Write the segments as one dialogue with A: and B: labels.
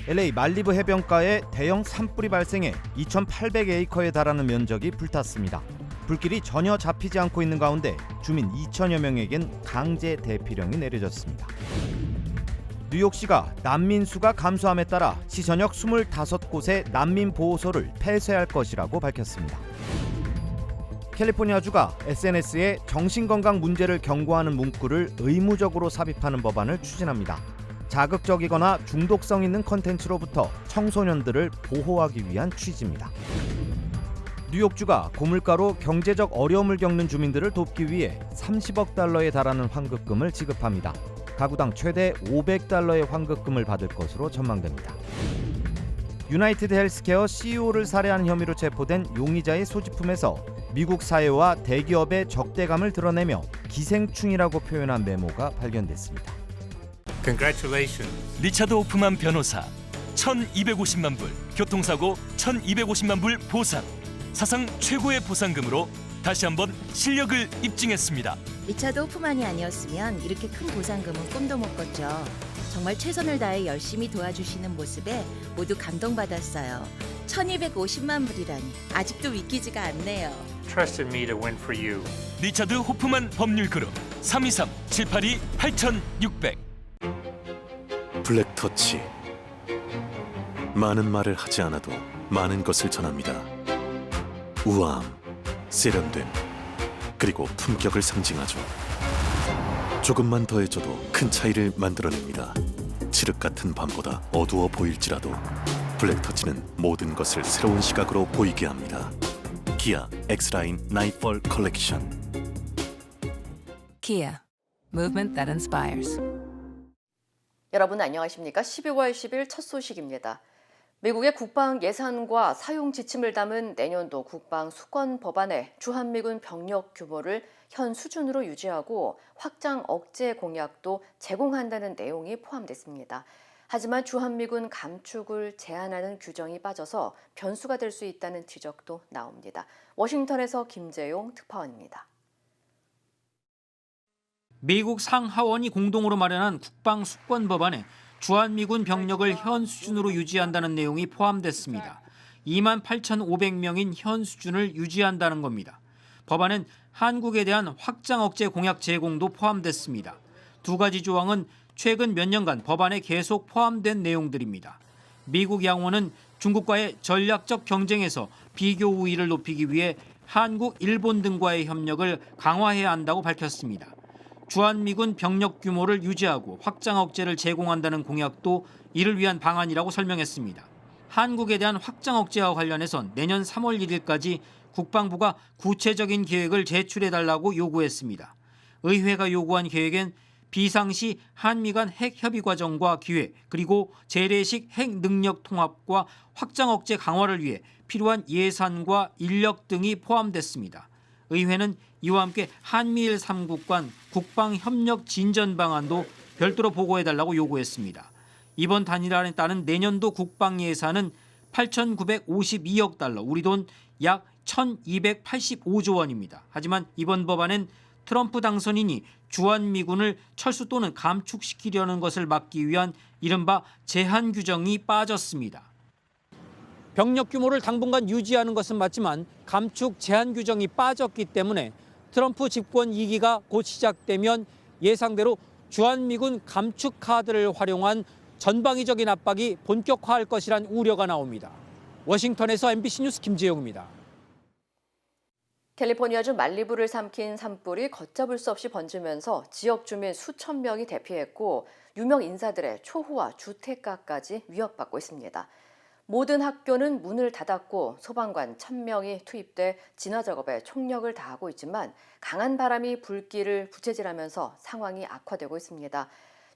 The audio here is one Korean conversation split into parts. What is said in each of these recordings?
A: LA 말리부 해변가에 대형 산불이 발생해 2,800에이커에 달하는 면적이 불탔습니다. 불길이 전혀 잡히지 않고 있는 가운데 주민 2천여 명에겐 강제 대피령이 내려졌습니다. 뉴욕시가 난민 수가 감소함에 따라 시 전역 25곳의 난민 보호소를 폐쇄할 것이라고 밝혔습니다. 캘리포니아주가 SNS에 정신건강 문제를 경고하는 문구를 의무적으로 삽입하는 법안을 추진합니다. 자극적이거나 중독성 있는 컨텐츠로부터 청소년들을 보호하기 위한 취지입니다. 뉴욕주가 고물가로 경제적 어려움을 겪는 주민들을 돕기 위해 30억 달러에 달하는 환급금을 지급합니다. 가구당 최대 500달러의 환급금을 받을 것으로 전망됩니다. 유나이티드 헬스케어 CEO를 살해한 혐의로 체포된 용의자의 소지품에서 미국 사회와 대기업의 적대감을 드러내며 기생충이라고 표현한 메모가 발견됐습니다.
B: Congratulations.
C: 리차드 호프만 변호사 1,250만 불, 교통사고 1,250만 불 보상. 사상 최고의 보상금으로 다시 한번 실력을 입증했습니다.
D: 리차드 호프만이 아니었으면 이렇게 큰 보상금은 꿈도 못 꿨죠. 정말 최선을 다해 열심히 도와주시는 모습에 모두 감동받았어요. 1,250만 불이라니 아직도 믿기지가 않네요.
B: Trusted me to win for you.
C: 리차드 호프만 법률그룹 323-782-8600.
E: 블랙터치. 많은 말을 하지 않아도 많은 것을 전합니다. 우아함, 세련됨, 그리고 품격을 상징하죠. 조금만 더해줘도 큰 차이를 만들어냅니다. 칠흑 같은 밤보다 어두워 보일지라도 블랙터치는 모든 것을 새로운 시각으로 보이게 합니다. 기아 X라인 나이트폴 컬렉션.
F: Kia, movement that inspires.
G: 여러분 안녕하십니까? 12월 10일 첫 소식입니다. 미국의 국방 예산과 사용 지침을 담은 내년도 국방 수권 법안에 주한미군 병력 규모를 현 수준으로 유지하고 확장 억제 공약도 제공한다는 내용이 포함됐습니다. 하지만 주한미군 감축을 제한하는 규정이 빠져서 변수가 될 수 있다는 지적도 나옵니다. 워싱턴에서 김재용 특파원입니다.
H: 미국 상하원이 공동으로 마련한 국방 수권 법안에 주한미군 병력을 현 수준으로 유지한다는 내용이 포함됐습니다. 28,500명인 현 수준을 유지한다는 겁니다. 법안엔 한국에 대한 확장 억제 공약 제공도 포함됐습니다. 두 가지 조항은 최근 몇 년간 법안에 계속 포함된 내용들입니다. 미국 양원은 중국과의 전략적 경쟁에서 비교 우위를 높이기 위해 한국, 일본 등과의 협력을 강화해야 한다고 밝혔습니다. 주한미군 병력 규모를 유지하고 확장 억제를 제공한다는 공약도 이를 위한 방안이라고 설명했습니다. 한국에 대한 확장 억제와 관련해선 내년 3월 1일까지 국방부가 구체적인 계획을 제출해달라고 요구했습니다. 의회가 요구한 계획엔 비상시 한미 간 핵 협의 과정과 기회, 그리고 재래식 핵 능력 통합과 확장 억제 강화를 위해 필요한 예산과 인력 등이 포함됐습니다. 의회는 이와 함께 한미일 3국 간 국방협력 진전 방안도 별도로 보고해달라고 요구했습니다. 이번 단일안에 따른 내년도 국방 예산은 8,952억 달러, 우리 돈 약 1,285조 원입니다. 하지만 이번 법안엔 트럼프 당선인이 주한미군을 철수 또는 감축시키려는 것을 막기 위한 이른바 제한 규정이 빠졌습니다. 병력 규모를 당분간 유지하는 것은 맞지만 감축 제한 규정이 빠졌기 때문에 트럼프 집권 2기가 곧 시작되면 예상대로 주한미군 감축 카드를 활용한 전방위적인 압박이 본격화할 것이란 우려가 나옵니다. 워싱턴에서 MBC 뉴스 김재용입니다.
G: 캘리포니아주 말리부를 삼킨 산불이 걷잡을 수 없이 번지면서 지역 주민 수천 명이 대피했고 유명 인사들의 초호화 주택가까지 위협받고 있습니다. 모든 학교는 문을 닫았고 소방관 1,000명이 투입돼 진화 작업에 총력을 다하고 있지만 강한 바람이 불길을 부채질하면서 상황이 악화되고 있습니다.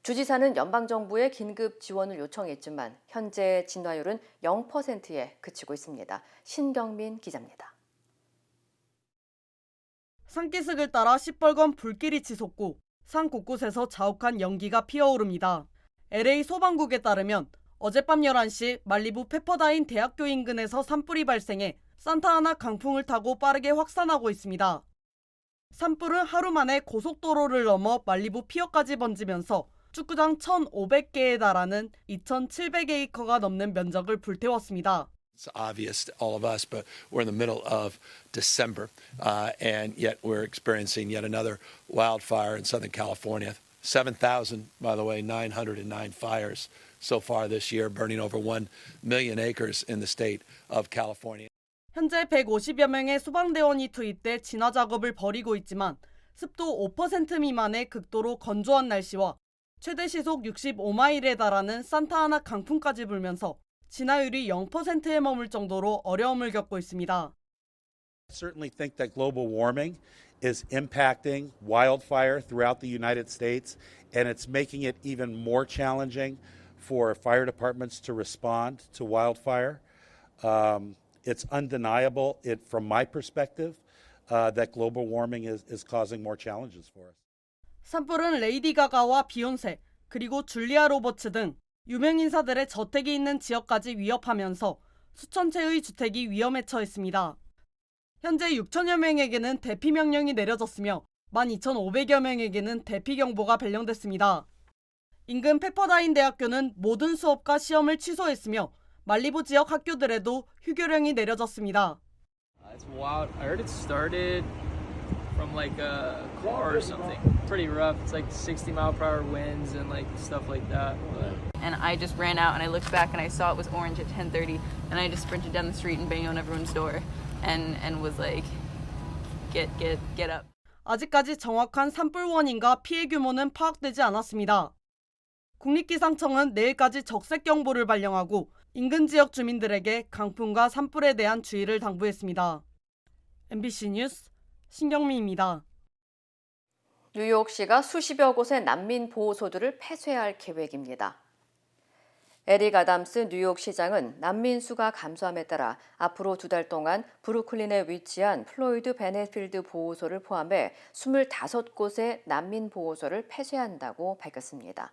G: 주지사는 연방정부에 긴급 지원을 요청했지만 현재 진화율은 0%에 그치고 있습니다. 신경민 기자입니다.
I: 산기슭을 따라 시뻘건 불길이 치솟고 산 곳곳에서 자욱한 연기가 피어오릅니다. LA 소방국에 따르면 어젯밤 11시 말리부 페퍼다인 대학교 인근에서 산불이 발생해 산타아나 강풍을 타고 빠르게 확산하고 있습니다. 산불은 하루 만에 고속도로를 넘어 말리부 피어까지 번지면서 축구장 1,500개에 달하는 2,700에이커가 넘는 면적을 불태웠습니다.
J: It's obvious to all of us, but we're in the middle of December, and yet we're experiencing yet another wildfire in Southern California. 7,000, by the way, 909 fires so far this year, burning over 1 million acres in the state of California.
I: 현재 150여 명의 소방대원이 투입돼 진화 작업을 벌이고 있지만 습도 5% 미만의 극도로 건조한 날씨와 최대 시속 65마일에 달하는 산타아나 강풍까지 불면서 진화율이 0%에 머물 정도로 어려움을 겪고 있습니다.
K: I certainly think that global warming is impacting wildfire throughout the United States, and it's making it even more challenging for fire departments to respond to wildfire. It's undeniable, from my perspective, that global warming is causing more challenges for us.
I: 산불은 레이디 가가와 비욘세, 그리고 줄리아 로버츠 등 유명 인사들의 저택이 있는 지역까지 위협하면서 수천 채의 주택이 위험에 처했습니다. 현재 6천여 명에게는 대피 명령이 내려졌으며 12,500여 명에게는 대피 경보가 발령됐습니다. 인근 페퍼다인 대학교는 모든 수업과 시험을 취소했으며 말리부 지역 학교들에도 휴교령이 내려졌습니다.
L: It's wild. I heard it started from like a car or something. Pretty rough. It's like 60-mile-per-hour winds and like stuff like that.
F: And I just ran out and I looked back and I saw it was orange at 10:30 and I just sprinted down the street and banged on everyone's door and was like, get up.
I: 아직까지 정확한 산불 원인과 피해 규모는 파악되지 않았습니다. 국립기상청은 내일까지 적색경보를 발령하고 인근 지역 주민들에게 강풍과 산불에 대한 주의를 당부했습니다. MBC 뉴스 신경미입니다.
G: 뉴욕시가 수십여 곳의 난민 보호소들을 폐쇄할 계획입니다. 에릭 아담스 뉴욕시장은 난민 수가 감소함에 따라 앞으로 2달 동안 브루클린에 위치한 플로이드 베네필드 보호소를 포함해 25곳의 난민 보호소를 폐쇄한다고 밝혔습니다.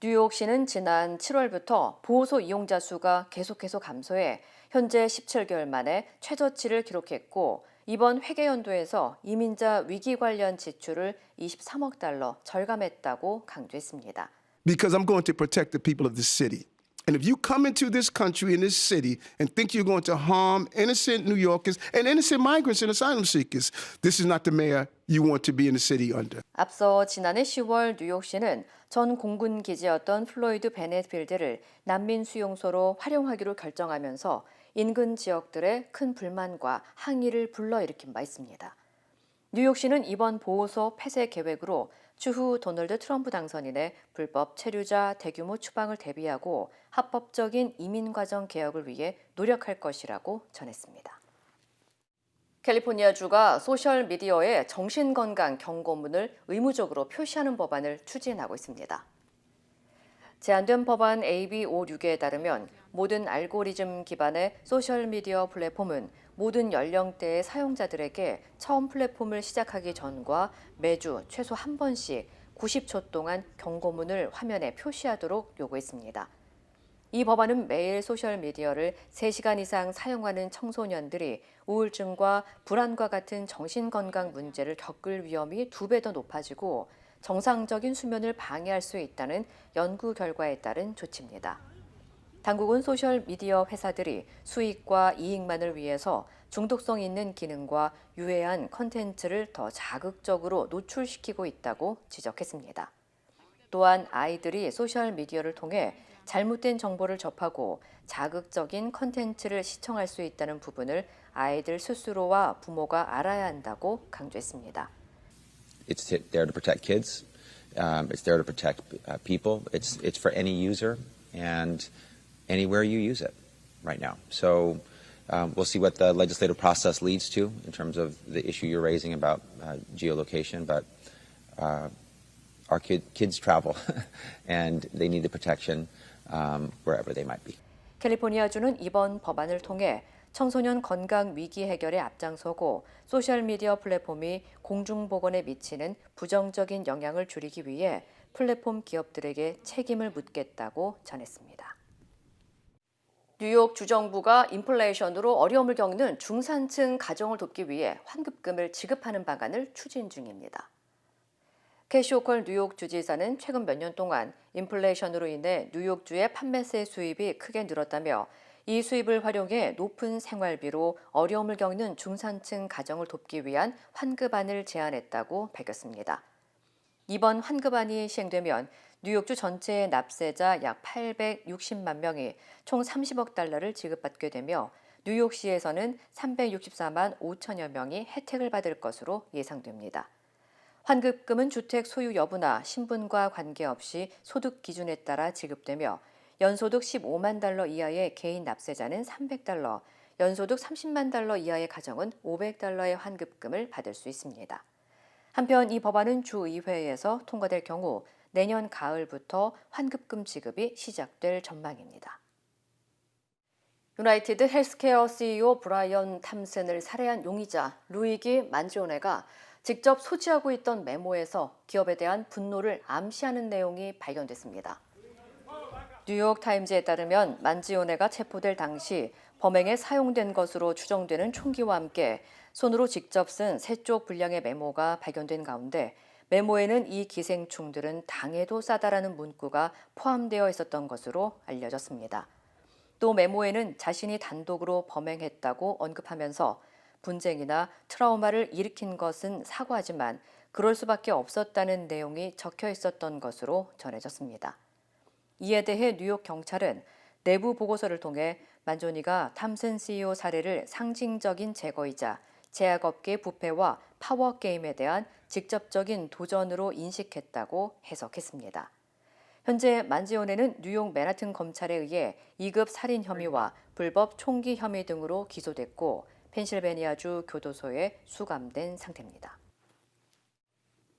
G: 뉴욕시는 지난 7월부터 보호소 이용자 수가 계속해서 감소해 현재 17개월 만에 최저치를 기록했고 이번 회계연도에서 이민자 위기 관련 지출을 23억 달러 절감했다고 강조했습니다.
M: Because I'm going to protect the people of this city. And if you come into this country, in this city, and think you're going to harm innocent New Yorkers and innocent migrants and asylum seekers, this is not the mayor you want to be in the city under.
G: 앞서 지난해 10월 뉴욕시는 전 공군 기지였던 플로이드 베네필드를 난민 수용소로 활용하기로 결정하면서 인근 지역들의 큰 불만과 항의를 불러일으킨 바 있습니다. 뉴욕시는 이번 보호소 폐쇄 계획으로 추후 도널드 트럼프 당선인의 불법 체류자 대규모 추방을 대비하고 합법적인 이민 과정 개혁을 위해 노력할 것이라고 전했습니다. 캘리포니아주가 소셜미디어에 정신건강 경고문을 의무적으로 표시하는 법안을 추진하고 있습니다. 제안된 법안 AB56에 따르면 모든 알고리즘 기반의 소셜미디어 플랫폼은 모든 연령대의 사용자들에게 처음 플랫폼을 시작하기 전과 매주 최소 한 번씩 90초 동안 경고문을 화면에 표시하도록 요구했습니다. 이 법안은 매일 소셜미디어를 3시간 이상 사용하는 청소년들이 우울증과 불안과 같은 정신건강 문제를 겪을 위험이 2배 더 높아지고 정상적인 수면을 방해할 수 있다는 연구 결과에 따른 조치입니다. 당국은 소셜미디어 회사들이 수익과 이익만을 위해서 중독성 있는 기능과 유해한 컨텐츠를 더 자극적으로 노출시키고 있다고 지적했습니다. 또한 아이들이 소셜미디어를 통해 잘못된 정보를 접하고 자극적인 컨텐츠를 시청할 수 있다는 부분을 아이들 스스로와 부모가 알아야 한다고 강조했습니다.
N: It's there to protect kids. It's there to protect people. It's for any user and anywhere you use it right now. So we'll see what the legislative process leads to in terms of the issue you're raising about geolocation. But our kids travel and they need the protection wherever they might be.
G: 캘리포니아주는 이번 법안을 통해 청소년 건강 위기 해결에 앞장서고 소셜미디어 플랫폼이 공중보건에 미치는 부정적인 영향을 줄이기 위해 플랫폼 기업들에게 책임을 묻겠다고 전했습니다. 뉴욕 주정부가 인플레이션으로 어려움을 겪는 중산층 가정을 돕기 위해 환급금을 지급하는 방안을 추진 중입니다. 캐시 호컬 뉴욕 주지사는 최근 몇 년 동안 인플레이션으로 인해 뉴욕주의 판매세 수입이 크게 늘었다며 이 수입을 활용해 높은 생활비로 어려움을 겪는 중산층 가정을 돕기 위한 환급안을 제안했다고 밝혔습니다. 이번 환급안이 시행되면 뉴욕주 전체의 납세자 약 860만 명이 총 30억 달러를 지급받게 되며 뉴욕시에서는 364만 5천여 명이 혜택을 받을 것으로 예상됩니다. 환급금은 주택 소유 여부나 신분과 관계없이 소득 기준에 따라 지급되며 연소득 15만 달러 이하의 개인 납세자는 300달러, 연소득 30만 달러 이하의 가정은 500달러의 환급금을 받을 수 있습니다. 한편 이 법안은 주의회에서 통과될 경우 내년 가을부터 환급금 지급이 시작될 전망입니다. 유나이티드 헬스케어 CEO 브라이언 탐슨을 살해한 용의자 루이기 만지오네가 직접 소지하고 있던 메모에서 기업에 대한 분노를 암시하는 내용이 발견됐습니다. 뉴욕타임즈에 따르면 만지오네가 체포될 당시 범행에 사용된 것으로 추정되는 총기와 함께 손으로 직접 쓴 3쪽 분량의 메모가 발견된 가운데 메모에는 이 기생충들은 당해도 싸다라는 문구가 포함되어 있었던 것으로 알려졌습니다. 또 메모에는 자신이 단독으로 범행했다고 언급하면서 분쟁이나 트라우마를 일으킨 것은 사과하지만 그럴 수밖에 없었다는 내용이 적혀 있었던 것으로 전해졌습니다. 이에 대해 뉴욕 경찰은 내부 보고서를 통해 만조니가 탐슨 CEO 살해를 상징적인 제거이자 제약업계 부패와 파워게임에 대한 직접적인 도전으로 인식했다고 해석했습니다. 현재 만지오네는 뉴욕 맨하튼 검찰에 의해 2급 살인 혐의와 불법 총기 혐의 등으로 기소됐고 펜실베니아주 교도소에 수감된 상태입니다.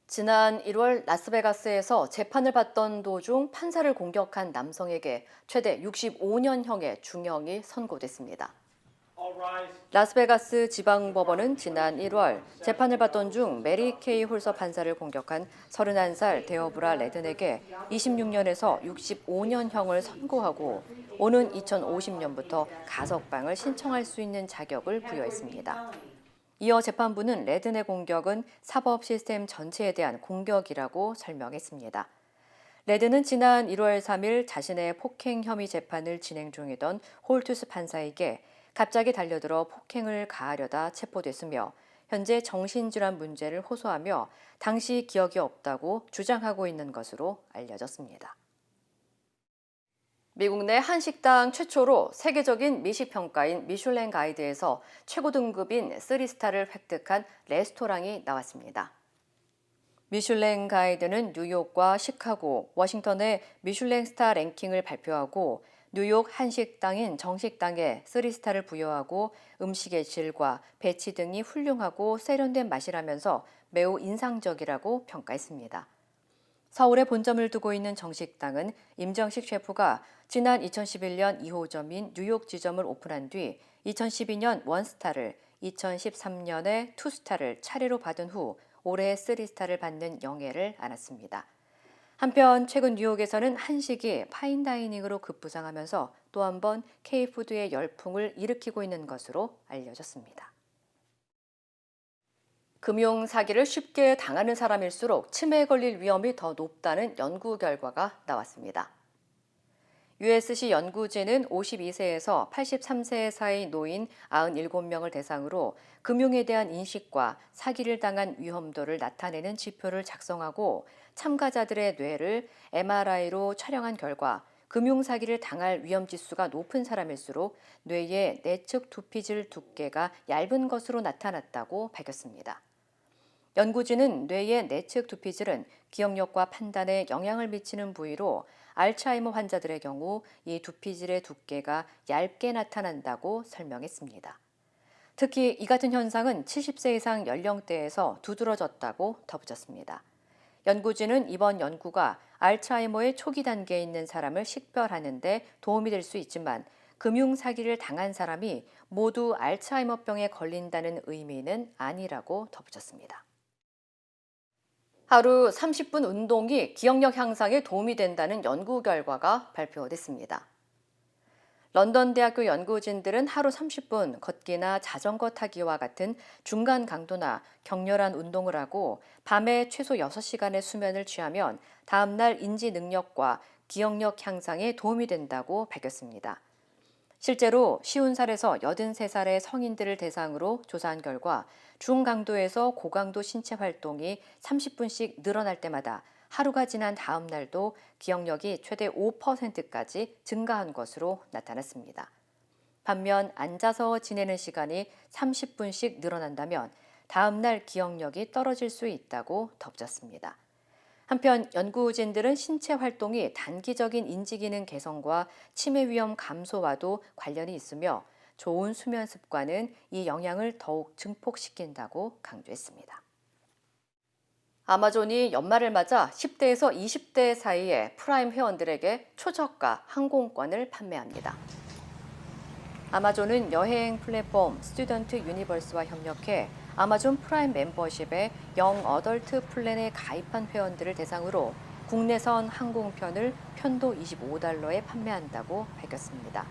G: 지난 1월 라스베가스에서 재판을 받던 도중 판사를 공격한 남성에게 최대 65년형의 중형이 선고됐습니다. 라스베가스 지방법원은 지난 1월 재판을 받던 중 메리 케이 홀서 판사를 공격한 31살 데어브라 레든에게 26년에서 65년형을 선고하고 오는 2050년부터 가석방을 신청할 수 있는 자격을 부여했습니다. 이어 재판부는 레든의 공격은 사법 시스템 전체에 대한 공격이라고 설명했습니다. 레든은 지난 1월 3일 자신의 폭행 혐의 재판을 진행 중이던 홀투스 판사에게 갑자기 달려들어 폭행을 가하려다 체포됐으며 현재 정신질환 문제를 호소하며 당시 기억이 없다고 주장하고 있는 것으로 알려졌습니다. 미국 내 한식당 최초로 세계적인 미식평가인 미슐랭 가이드에서 최고 등급인 3스타를 획득한 레스토랑이 나왔습니다. 미슐랭 가이드는 뉴욕과 시카고, 워싱턴의 미슐랭 스타 랭킹을 발표하고 뉴욕 한식당인 정식당에 3스타를 부여하고 음식의 질과 배치 등이 훌륭하고 세련된 맛이라면서 매우 인상적이라고 평가했습니다. 서울에 본점을 두고 있는 정식당은 임정식 셰프가 지난 2011년 2호점인 뉴욕 지점을 오픈한 뒤 2012년 1스타를, 2013년에 2스타를 차례로 받은 후 올해 3스타를 받는 영예를 안았습니다. 한편 최근 뉴욕에서는 한식이 파인다이닝으로 급부상하면서 또 한 번 K푸드의 열풍을 일으키고 있는 것으로 알려졌습니다. 금융 사기를 쉽게 당하는 사람일수록 치매에 걸릴 위험이 더 높다는 연구 결과가 나왔습니다. USC 연구진은 52세에서 83세 사이 노인 97명을 대상으로 금융에 대한 인식과 사기를 당한 위험도를 나타내는 지표를 작성하고 참가자들의 뇌를 MRI로 촬영한 결과 금융 사기를 당할 위험 지수가 높은 사람일수록 뇌의 내측 두피질 두께가 얇은 것으로 나타났다고 밝혔습니다. 연구진은 뇌의 내측 두피질은 기억력과 판단에 영향을 미치는 부위로 알츠하이머 환자들의 경우 이 두피질의 두께가 얇게 나타난다고 설명했습니다. 특히 이 같은 현상은 70세 이상 연령대에서 두드러졌다고 덧붙였습니다. 연구진은 이번 연구가 알츠하이머의 초기 단계에 있는 사람을 식별하는 데 도움이 될 수 있지만 금융 사기를 당한 사람이 모두 알츠하이머병에 걸린다는 의미는 아니라고 덧붙였습니다. 하루 30분 운동이 기억력 향상에 도움이 된다는 연구 결과가 발표됐습니다. 런던 대학교 연구진들은 하루 30분 걷기나 자전거 타기와 같은 중간 강도나 격렬한 운동을 하고 밤에 최소 6시간의 수면을 취하면 다음 날 인지 능력과 기억력 향상에 도움이 된다고 밝혔습니다. 실제로 50살에서 83살의 성인들을 대상으로 조사한 결과 중강도에서 고강도 신체 활동이 30분씩 늘어날 때마다 하루가 지난 다음 날도 기억력이 최대 5%까지 증가한 것으로 나타났습니다. 반면 앉아서 지내는 시간이 30분씩 늘어난다면 다음 날 기억력이 떨어질 수 있다고 덧붙였습니다. 한편 연구진들은 신체 활동이 단기적인 인지기능 개선과 치매 위험 감소와도 관련이 있으며 좋은 수면 습관은 이 영향을 더욱 증폭시킨다고 강조했습니다. 아마존이 연말을 맞아 10대에서 20대 사이의 프라임 회원들에게 초저가 항공권을 판매합니다. 아마존은 여행 플랫폼 스튜던트 유니버스와 협력해 아마존 프라임 멤버십의 영 어덜트 플랜에 가입한 회원들을 대상으로 국내선 항공편을 편도 $25에 판매한다고 밝혔습니다.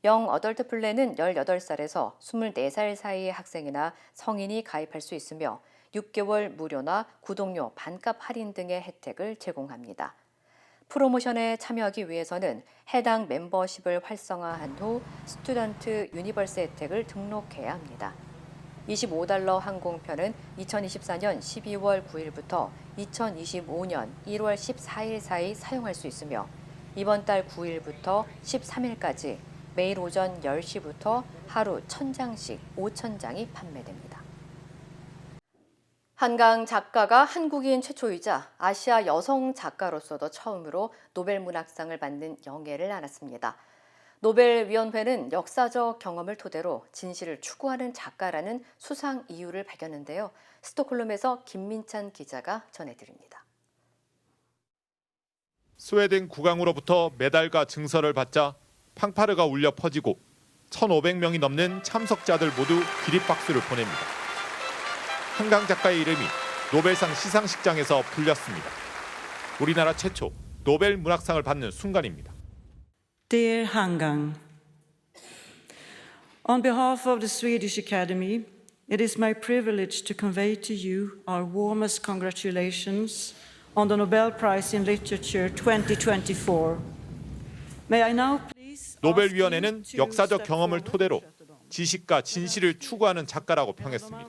G: 영 어덜트 플랜은 18살에서 24살 사이의 학생이나 성인이 가입할 수 있으며 6개월 무료나 구독료 반값 할인 등의 혜택을 제공합니다. 프로모션에 참여하기 위해서는 해당 멤버십을 활성화한 후 스튜던트 유니버스 혜택을 등록해야 합니다. $25 항공편은 2024년 12월 9일부터 2025년 1월 14일 사이 사용할 수 있으며 이번 달 9일부터 13일까지 매일 오전 10시부터 하루 1000장씩 5000장이 판매됩니다. 한강 작가가 한국인 최초이자 아시아 여성 작가로서도 처음으로 노벨 문학상을 받는 영예를 안았습니다. 노벨위원회는 역사적 경험을 토대로 진실을 추구하는 작가라는 수상 이유를 밝혔는데요. 스톡홀름에서 김민찬 기자가 전해드립니다.
O: 스웨덴 국왕으로부터 메달과 증서를 받자 팡파르가 울려 퍼지고 1,500명이 넘는 참석자들 모두 기립박수를 보냅니다. 한강 작가의 이름이 노벨상 시상식장에서 불렸습니다. 우리나라 최초 노벨 문학상을 받는 순간입니다.
P: Dear Hangang, on behalf of the Swedish Academy, it is my privilege to convey to you our warmest congratulations on the Nobel Prize in Literature 2024. May I now please
O: 노벨위원회는 역사적 경험을 토대로 지식과 진실을 추구하는 작가라고 평했습니다.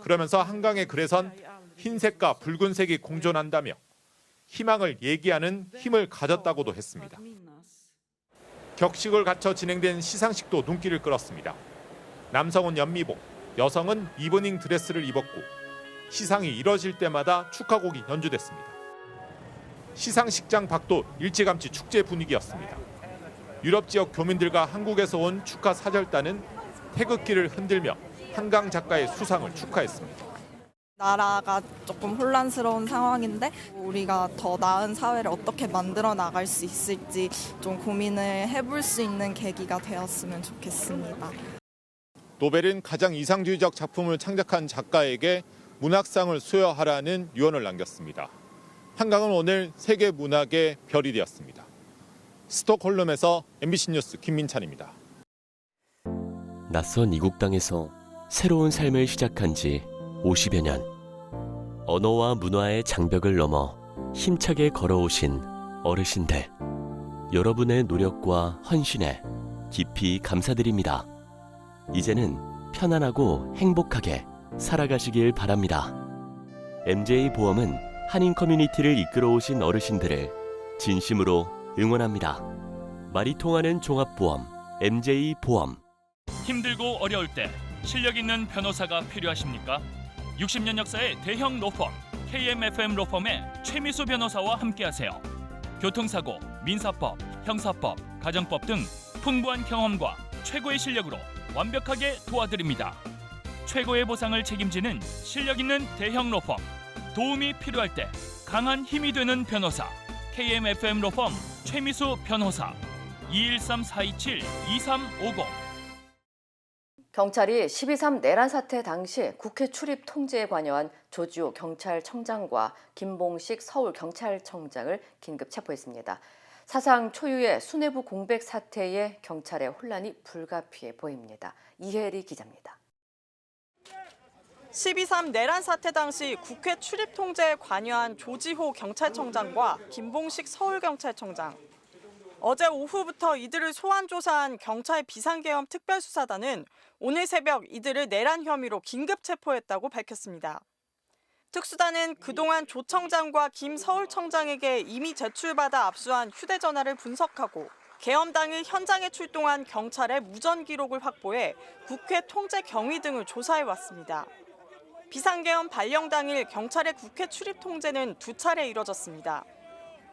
O: 그러면서 한강의 글에선 흰색과 붉은색이 공존한다며 희망을 얘기하는 힘을 가졌다고도 했습니다. 격식을 갖춰 진행된 시상식도 눈길을 끌었습니다. 남성은 연미복, 여성은 이브닝 드레스를 입었고 시상이 이뤄질 때마다 축하곡이 연주됐습니다. 시상식장 밖도 일찌감치 축제 분위기였습니다. 유럽 지역 교민들과 한국에서 온 축하 사절단은 태극기를 흔들며 한강 작가의 수상을 축하했습니다.
Q: 나라가 조금 혼란스러운 상황인데 우리가 더 나은 사회를 어떻게 만들어 나갈 수 있을지 좀 고민을 해볼 수 있는 계기가 되었으면 좋겠습니다.
O: 노벨은 가장 이상주의적 작품을 창작한 작가에게 문학상을 수여하라는 유언을 남겼습니다. 한강은 오늘 세계 문학의 별이 되었습니다. 스톡홀름에서 MBC 뉴스 김민찬입니다.
R: 낯선 이국 땅에서 새로운 삶을 시작한 지 50여 년. 언어와 문화의 장벽을 넘어 힘차게 걸어오신 어르신들. 여러분의 노력과 헌신에 깊이 감사드립니다. 이제는 편안하고 행복하게 살아가시길 바랍니다. MJ보험은 한인 커뮤니티를 이끌어오신 어르신들을 진심으로 응원합니다. 말이 통하는 종합보험 MJ보험.
C: 힘들고 어려울 때 실력 있는 변호사가 필요하십니까? 60년 역사의 대형 로펌 KMFM 로펌의 최미수 변호사와 함께하세요. 교통사고, 민사법, 형사법, 가정법 등 풍부한 경험과 최고의 실력으로 완벽하게 도와드립니다. 최고의 보상을 책임지는 실력 있는 대형 로펌. 도움이 필요할 때 강한 힘이 되는 변호사 KMFM 로펌 최미수 변호사 213-427-2350.
G: 경찰이 12.3 내란 사태 당시 국회 출입 통제에 관여한 조지호 경찰청장과 김봉식 서울경찰청장을 긴급 체포했습니다. 사상 초유의 수뇌부 공백 사태에 경찰의 혼란이 불가피해 보입니다. 이혜리 기자입니다.
S: 12.3 내란 사태 당시 국회 출입 통제에 관여한 조지호 경찰청장과 김봉식 서울경찰청장. 어제 오후부터 이들을 소환 조사한 경찰 비상계엄 특별수사단은 오늘 새벽 이들을 내란 혐의로 긴급 체포했다고 밝혔습니다. 특수단은 그동안 조 청장과 김 서울청장에게 이미 제출받아 압수한 휴대전화를 분석하고 계엄 당일 현장에 출동한 경찰의 무전 기록을 확보해 국회 통제 경위 등을 조사해왔습니다. 비상계엄 발령 당일 경찰의 국회 출입 통제는 2차례 이뤄졌습니다.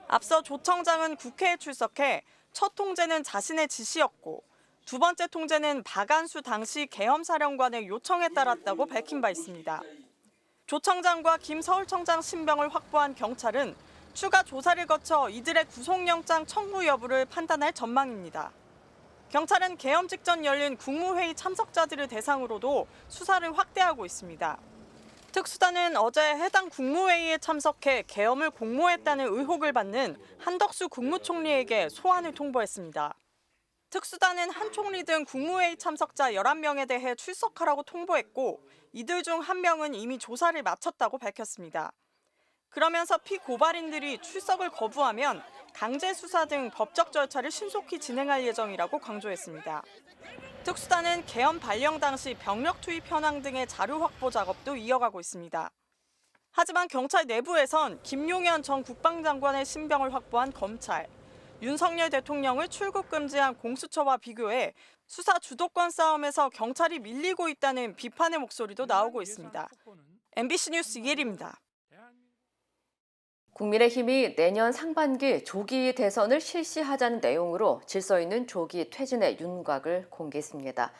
S: 앞서 조 청장은 국회에 출석해 첫 통제는 자신의 지시였고 2번째 통제는 박안수 당시 계엄사령관의 요청에 따랐다고 밝힌 바 있습니다. 조 청장과 김 서울청장 신병을 확보한 경찰은 추가 조사를 거쳐 이들의 구속영장 청구 여부를 판단할 전망입니다. 경찰은 계엄 직전 열린 국무회의 참석자들을 대상으로도 수사를 확대하고 있습니다. 특수단은 어제 해당 국무회의에 참석해 계엄을 공모했다는 의혹을 받는 한덕수 국무총리에게 소환을 통보했습니다. 특수단은 한 총리 등 국무회의 참석자 11명에 대해 출석하라고 통보했고 이들 중 1명은 이미 조사를 마쳤다고 밝혔습니다. 그러면서 피고발인들이 출석을 거부하면 강제 수사 등 법적 절차를 신속히 진행할 예정이라고 강조했습니다. 특수단은 계엄 발령 당시 병력 투입 현황 등의 자료 확보 작업도 이어가고 있습니다. 하지만 경찰 내부에선 김용현 전 국방장관의 신병을 확보한 검찰, 윤석열 대통령을 출국 금지한 공수처와 비교해 수사 주도권 싸움에서 경찰이 밀리고 있다는 비판의 목소리도 나오고 있습니다. MBC 뉴스 이혜리입니다.
G: 국민의힘이 내년 상반기 조기 대선을 실시하자는 내용으로 질서 있는 조기 퇴진의 윤곽을 공개했습니다.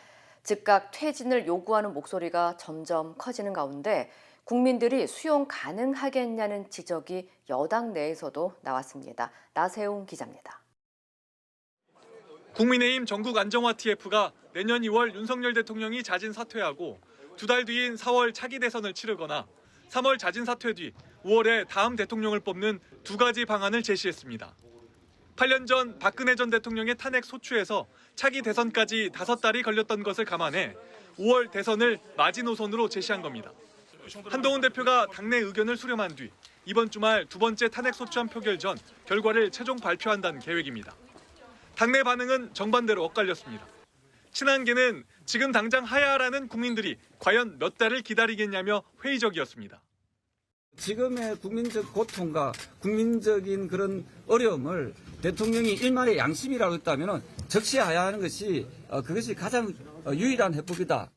G: 즉각 퇴진을 요구하는 목소리가 점점 커지는 가운데 국민들이 수용 가능하겠냐는 지적이 여당 내에서도 나왔습니다. 나세웅 기자입니다.
T: 국민의힘 전국 안정화 TF가 내년 2월 윤석열 대통령이 자진 사퇴하고 2달 뒤인 4월 차기 대선을 치르거나 3월 자진 사퇴 뒤 5월에 다음 대통령을 뽑는 2가지 방안을 제시했습니다. 8년 전 박근혜 전 대통령의 탄핵 소추에서 차기 대선까지 5달이 걸렸던 것을 감안해 5월 대선을 마지노선으로 제시한 겁니다. 한동훈 대표가 당내 의견을 수렴한 뒤 이번 주말 2번째 탄핵 소추안 표결 전 결과를 최종 발표한다는 계획입니다. 당내 반응은 정반대로 엇갈렸습니다. 친한계는 지금 당장 하야하라는 국민들이 과연 몇 달을 기다리겠냐며 회의적이었습니다.
U: 지금의 국민적 고통과 국민적인 그런 어려움을 대통령이 일말의 양심이라고 했다면 적시 하야하는 것이 그것이 가장 유일한 해법이다.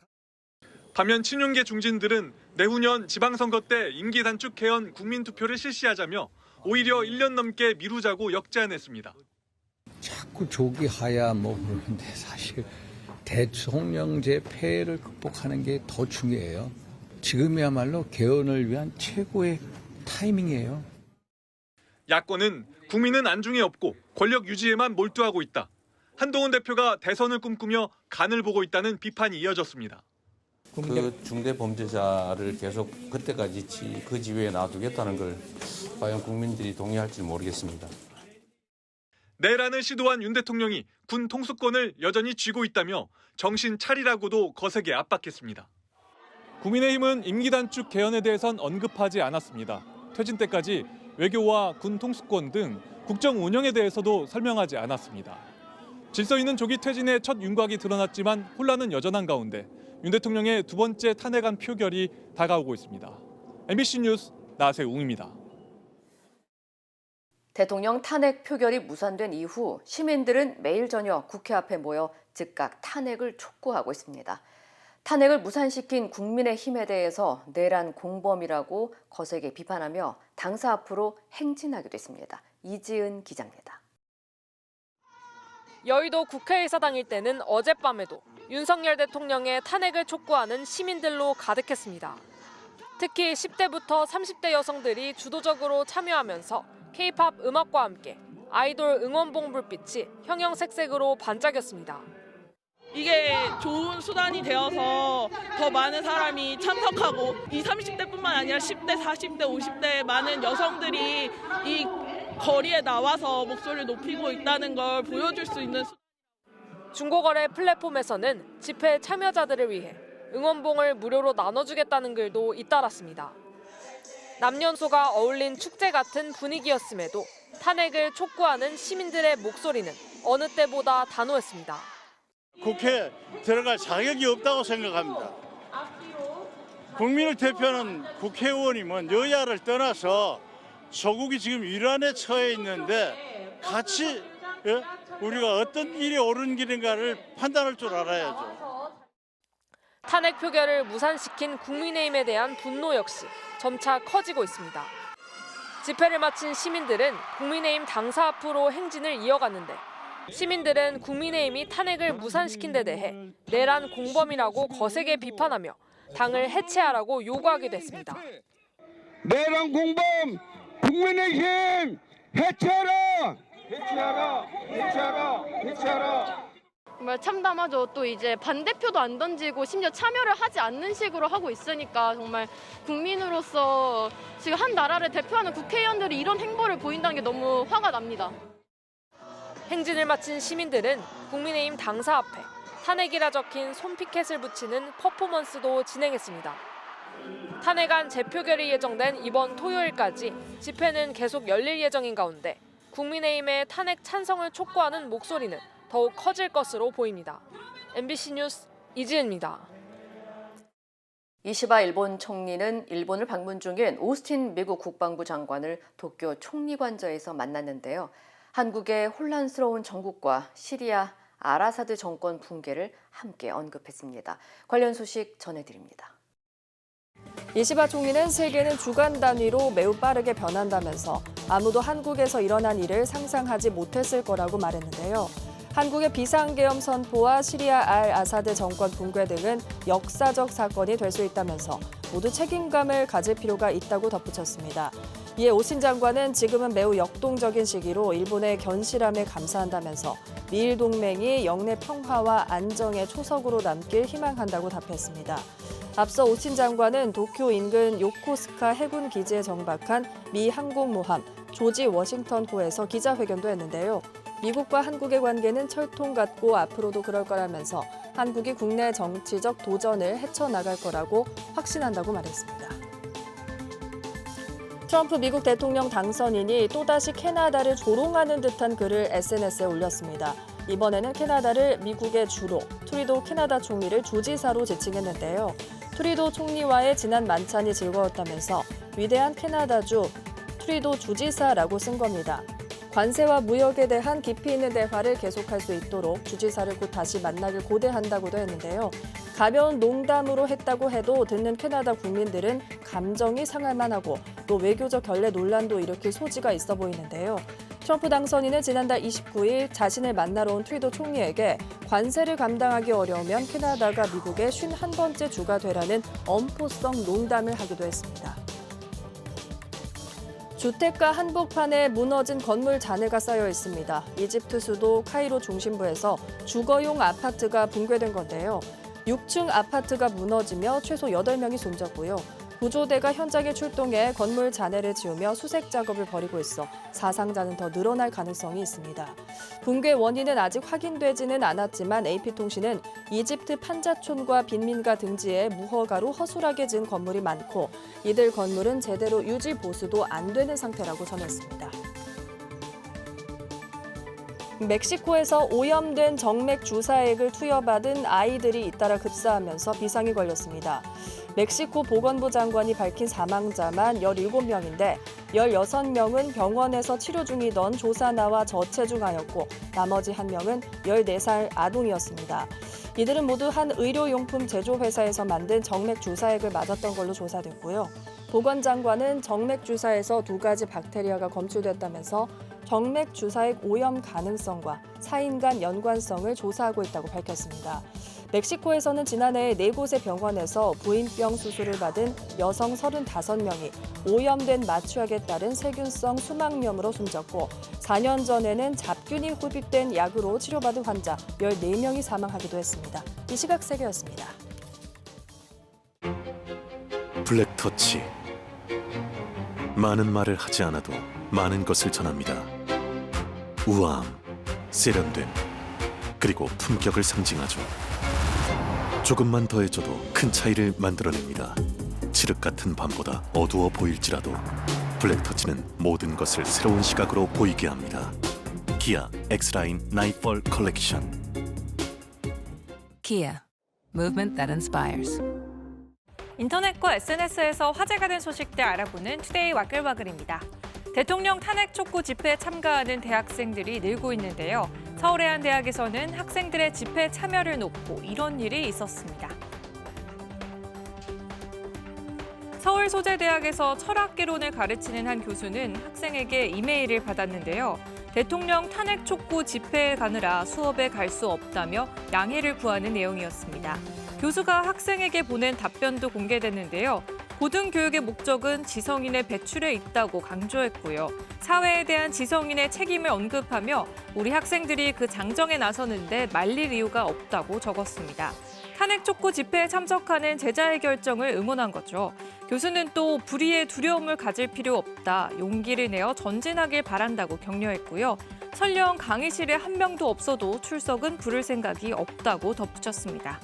T: 반면 친윤계 중진들은 내후년 지방선거 때 임기 단축 개헌 국민투표를 실시하자며 오히려 1년 넘게 미루자고 역제안했습니다.
V: 자꾸 조기 하야 그러는데 사실 대통령제 폐해를 극복하는 게 더 중요해요. 지금이야말로 개헌을 위한 최고의 타이밍이에요.
T: 야권은 국민은 안중에 없고 권력 유지에만 몰두하고 있다. 한동훈 대표가 대선을 꿈꾸며 간을 보고 있다는 비판이 이어졌습니다.
W: 그 중대 범죄자를 계속 그때까지 그 지위에 놔두겠다는 걸 과연 국민들이 동의할지 모르겠습니다.
T: 내란을 시도한 윤 대통령이 군 통수권을 여전히 쥐고 있다며 정신 차리라고도 거세게 압박했습니다. 국민의힘은 임기 단축 개헌에 대해선 언급하지 않았습니다. 퇴진 때까지 외교와 군 통수권 등 국정 운영에 대해서도 설명하지 않았습니다. 질서 있는 조기 퇴진의 첫 윤곽이 드러났지만 혼란은 여전한 가운데 윤 대통령의 2번째 탄핵안 표결이 다가오고 있습니다. MBC 뉴스 나세웅입니다.
G: 대통령 탄핵 표결이 무산된 이후 시민들은 매일 저녁 국회 앞에 모여 즉각 탄핵을 촉구하고 있습니다. 탄핵을 무산시킨 국민의힘에 대해서 내란 공범이라고 거세게 비판하며 당사 앞으로 행진하기도 했습니다. 이지은 기자입니다.
X: 여의도 국회의사당일 때는 어젯밤에도 윤석열 대통령의 탄핵을 촉구하는 시민들로 가득했습니다. 특히 10대부터 30대 여성들이 주도적으로 참여하면서 K-팝 음악과 함께 아이돌 응원봉 불빛이 형형색색으로 반짝였습니다.
Y: 이게 좋은 수단이 되어서 더 많은 사람이 참석하고 20, 30대뿐만 아니라 10대, 40대, 50대 많은 여성들이 이 거리에 나와서 목소리를 높이고 있다는 걸 보여줄 수 있는
X: 중고거래 플랫폼에서는 집회 참여자들을 위해 응원봉을 무료로 나눠주겠다는 글도 잇따랐습니다. 남년소가 어울린 축제 같은 분위기였음에도 탄핵을 촉구하는 시민들의 목소리는 어느 때보다 단호했습니다.
A: 국회에 들어갈 자격이 없다고 생각합니다. 국민을 대표하는 국회의원이면 여야를 떠나서 조국이 지금 위란에 처해 있는데 같이 우리가 어떤 일이 옳은 길인가를 판단할 줄 알아야죠.
X: 탄핵 표결을 무산시킨 국민의힘에 대한 분노 역시 점차 커지고 있습니다. 집회를 마친 시민들은 국민의힘 당사 앞으로 행진을 이어갔는데 시민들은 국민의힘이 탄핵을 무산시킨 데 대해 내란 공범이라고 거세게 비판하며 당을 해체하라고 요구하기도 했습니다.
B: 내란 공범 국민의힘 해체하라! 해체하라! 해체하라! 해체하라!
D: 정말 참담하죠. 또 이제 반대표도 안 던지고 심지어 참여를 하지 않는 식으로 하고 있으니까 정말 국민으로서 지금 한 나라를 대표하는 국회의원들이 이런 행보를 보인다는 게 너무 화가 납니다.
X: 행진을 마친 시민들은 국민의힘 당사 앞에 탄핵이라 적힌 손피켓을 붙이는 퍼포먼스도 진행했습니다. 탄핵안 재표결이 예정된 이번 토요일까지 집회는 계속 열릴 예정인 가운데 국민의힘의 탄핵 찬성을 촉구하는 목소리는 더욱 커질 것으로 보입니다. MBC 뉴스 이지은입니다.
G: 이시바 일본 총리는 일본을 방문 중인 오스틴 미국 국방부 장관을 도쿄 총리관저에서 만났는데요. 한국의 혼란스러운 정국과 시리아 아라사드 정권 붕괴를 함께 언급했습니다. 관련 소식 전해드립니다.
E: 이시바 총리는 세계는 주간 단위로 매우 빠르게 변한다면서 아무도 한국에서 일어난 일을 상상하지 못했을 거라고 말했는데요. 한국의 비상계엄 선포와 시리아 알 아사드 정권 붕괴 등은 역사적 사건이 될 수 있다면서 모두 책임감을 가질 필요가 있다고 덧붙였습니다. 이에 오신 장관은 지금은 매우 역동적인 시기로 일본의 견실함에 감사한다면서 미일 동맹이 영내 평화와 안정의 초석으로 남길 희망한다고 답했습니다. 앞서 오신 장관은 도쿄 인근 요코스카 해군 기지에 정박한 미 항공모함 조지 워싱턴호에서 기자회견도 했는데요. 미국과 한국의 관계는 철통 같고 앞으로도 그럴 거라면서 한국이 국내 정치적 도전을 헤쳐나갈 거라고 확신한다고 말했습니다. 트럼프 미국 대통령 당선인이 또다시 캐나다를 조롱하는 듯한 글을 SNS에 올렸습니다. 이번에는 캐나다를 미국의 주로, 트루도 캐나다 총리를 주지사로 지칭했는데요. 트루도 총리와의 지난 만찬이 즐거웠다면서 위대한 캐나다주 트루도 주지사라고 쓴 겁니다. 관세와 무역에 대한 깊이 있는 대화를 계속할 수 있도록 주지사를 곧 다시 만나길 고대한다고도 했는데요. 가벼운 농담으로 했다고 해도 듣는 캐나다 국민들은 감정이 상할 만하고 또 외교적 결례 논란도 일으킬 소지가 있어 보이는데요. 트럼프 당선인은 지난달 29일 자신을 만나러 온 트루도 총리에게 관세를 감당하기 어려우면 캐나다가 미국의 51번째 주가 되라는 엄포성 농담을 하기도 했습니다. 주택가 한복판에 무너진 건물 잔해가 쌓여 있습니다. 이집트 수도 카이로 중심부에서 주거용 아파트가 붕괴된 건데요. 6층 아파트가 무너지며 최소 8명이 숨졌고요. 구조대가 현장에 출동해 건물 잔해를 지우며 수색 작업을 벌이고 있어 사상자는 더 늘어날 가능성이 있습니다. 붕괴 원인은 아직 확인되지는 않았지만 AP통신은 이집트 판자촌과 빈민가 등지에 무허가로 허술하게 지은 건물이 많고 이들 건물은 제대로 유지 보수도 안 되는 상태라고 전했습니다. 멕시코에서 오염된 정맥 주사액을 투여받은 아이들이 잇따라 급사하면서 비상이 걸렸습니다. 멕시코 보건부 장관이 밝힌 사망자만 17명인데 16명은 병원에서 치료 중이던 조산아와 저체중아였고 나머지 1명은 14살 아동이었습니다. 이들은 모두 한 의료용품 제조회사에서 만든 정맥 주사액을 맞았던 걸로 조사됐고요. 보건장관은 정맥 주사에서 2가지 박테리아가 검출됐다면서 정맥 주사액 오염 가능성과 사인 간 연관성을 조사하고 있다고 밝혔습니다. 멕시코에서는 지난해 4곳의 병원에서 부인병 수술을 받은 여성 35명이 오염된 마취약에 따른 세균성 수막염으로 숨졌고 4년 전에는 잡균이 흡입된 약으로 치료받은 환자 14명이 사망하기도 했습니다. 이 시각 세계였습니다.
H: 블랙터치
F: 많은 말을 하지 않아도 많은 것을 전합니다. 우아함, 세련됨, 그리고 품격을 상징하죠. 조금만 더해줘도 큰 차이를 만들어냅니다. 칠흑 같은 밤보다 어두워 보일지라도 블랙터치는 모든 것을 새로운 시각으로 보이게 합니다. 기아 X라인 나이트폴 컬렉션.
H: Kia, movement that inspires.
J: 인터넷과 SNS에서 화제가 된 소식들 알아보는 투데이 와글와글입니다. 대통령 탄핵 촉구 집회에 참가하는 대학생들이 늘고 있는데요. 서울해안대학에서는 학생들의 집회 참여를 돕고 이런 일이 있었습니다. 서울소재대학에서 철학개론을 가르치는 한 교수는 학생에게 이메일을 받았는데요. 대통령 탄핵 촉구 집회에 가느라 수업에 갈 수 없다며 양해를 구하는 내용이었습니다. 교수가 학생에게 보낸 답변도 공개됐는데요. 고등교육의 목적은 지성인의 배출에 있다고 강조했고요. 사회에 대한 지성인의 책임을 언급하며 우리 학생들이 그 장정에 나서는데 말릴 이유가 없다고 적었습니다. 탄핵 촉구 집회에 참석하는 제자의 결정을 응원한 거죠. 교수는 또 불의의 두려움을 가질 필요 없다, 용기를 내어 전진하길 바란다고 격려했고요. 설령 강의실에 한 명도 없어도 출석은 부를 생각이 없다고 덧붙였습니다.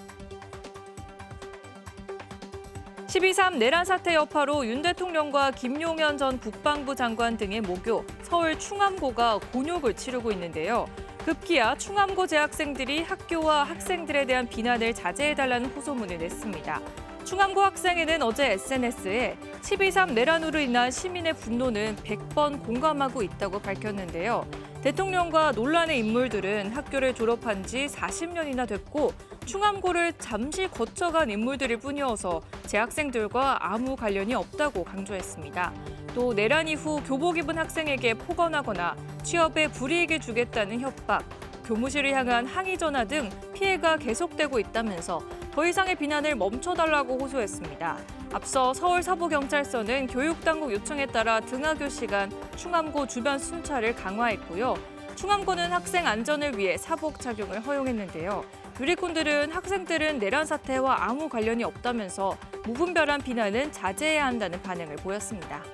J: 12.3 내란 사태 여파로 윤 대통령과 김용현 전 국방부 장관 등의 모교 서울 충암고가 곤욕을 치르고 있는데요. 급기야 충암고 재학생들이 학교와 학생들에 대한 비난을 자제해달라는 호소문을 냈습니다. 충암고 학생회는 어제 SNS에 12.3 내란으로 인한 시민의 분노는 100번 공감하고 있다고 밝혔는데요. 대통령과 논란의 인물들은 학교를 졸업한 지 40년이나 됐고 충암고를 잠시 거쳐간 인물들일 뿐이어서 재학생들과 아무 관련이 없다고 강조했습니다. 또 내란 이후 교복 입은 학생에게 폭언하거나 취업에 불이익을 주겠다는 협박, 교무실을 향한 항의 전화 등 피해가 계속되고 있다면서 더 이상의 비난을 멈춰달라고 호소했습니다. 앞서 서울서부경찰서는 교육당국 요청에 따라 등하교 시간 충암고 주변 순찰을 강화했고요. 충암고는 학생 안전을 위해 사복 착용을 허용했는데요. 누리꾼들은 학생들은 내란 사태와 아무 관련이 없다면서 무분별한 비난은 자제해야 한다는 반응을 보였습니다.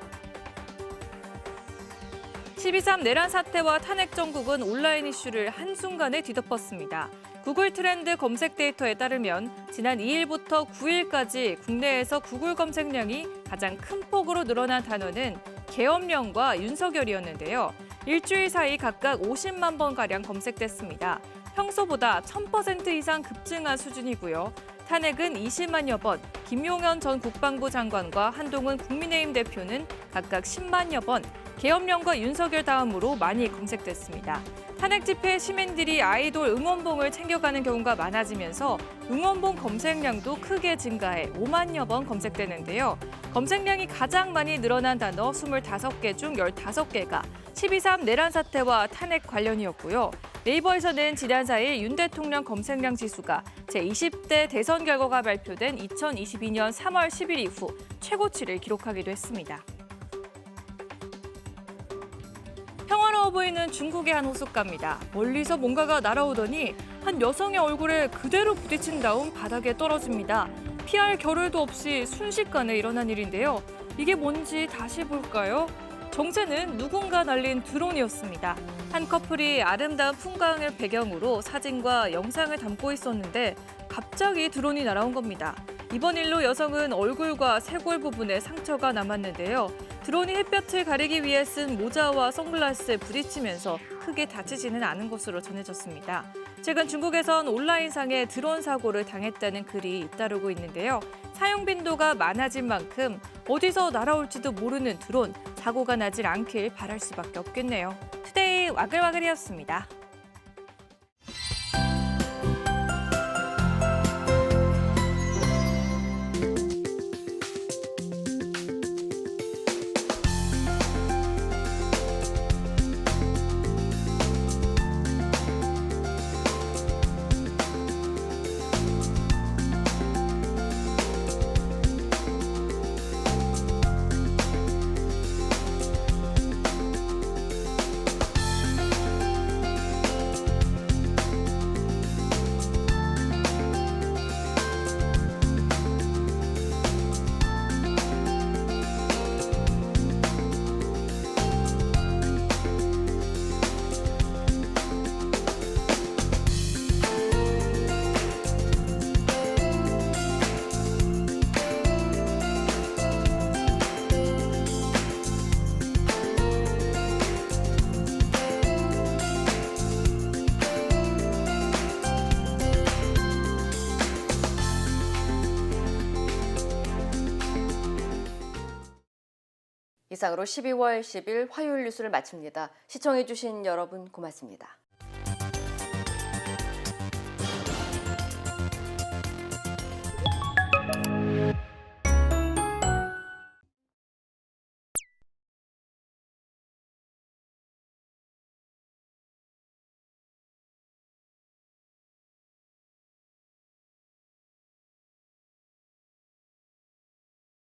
J: 12.3 내란 사태와 탄핵 정국은 온라인 이슈를 한순간에 뒤덮었습니다. 구글 트렌드 검색 데이터에 따르면 지난 2일부터 9일까지 국내에서 구글 검색량이 가장 큰 폭으로 늘어난 단어는 계엄령과 윤석열이었는데요. 일주일 사이 각각 50만 번가량 검색됐습니다. 평소보다 1000% 이상 급증한 수준이고요. 탄핵은 20만여 번, 김용현 전 국방부 장관과 한동훈 국민의힘 대표는 각각 10만여 번, 계엄령과 윤석열 다음으로 많이 검색됐습니다. 탄핵 집회에 시민들이 아이돌 응원봉을 챙겨가는 경우가 많아지면서 응원봉 검색량도 크게 증가해 5만여 번 검색되는데요. 검색량이 가장 많이 늘어난 단어 25개 중 15개가 12.3 내란 사태와 탄핵 관련이었고요. 네이버에서는 지난 4일 윤 대통령 검색량 지수가 제20대 대선 결과가 발표된 2022년 3월 10일 이후 최고치를 기록하기도 했습니다. 평화로워 보이는 중국의 한 호숫가입니다. 멀리서 뭔가가 날아오더니 한 여성의 얼굴에 그대로 부딪힌 다음 바닥에 떨어집니다. 피할 겨를도 없이 순식간에 일어난 일인데요. 이게 뭔지 다시 볼까요? 정체는 누군가 날린 드론이었습니다. 한 커플이 아름다운 풍광을 배경으로 사진과 영상을 담고 있었는데 갑자기 드론이 날아온 겁니다. 이번 일로 여성은 얼굴과 쇄골 부분에 상처가 남았는데요. 드론이 햇볕을 가리기 위해 쓴 모자와 선글라스에 부딪히면서 크게 다치지는 않은 것으로 전해졌습니다. 최근 중국에선 온라인상에 드론 사고를 당했다는 글이 잇따르고 있는데요. 사용 빈도가 많아진 만큼 어디서 날아올지도 모르는 드론, 사고가 나질 않길 바랄 수밖에 없겠네요. 투데이 와글와글이었습니다.
G: 이상으로 12월 10일 화요일 뉴스를 마칩니다. 시청해주신 여러분 고맙습니다.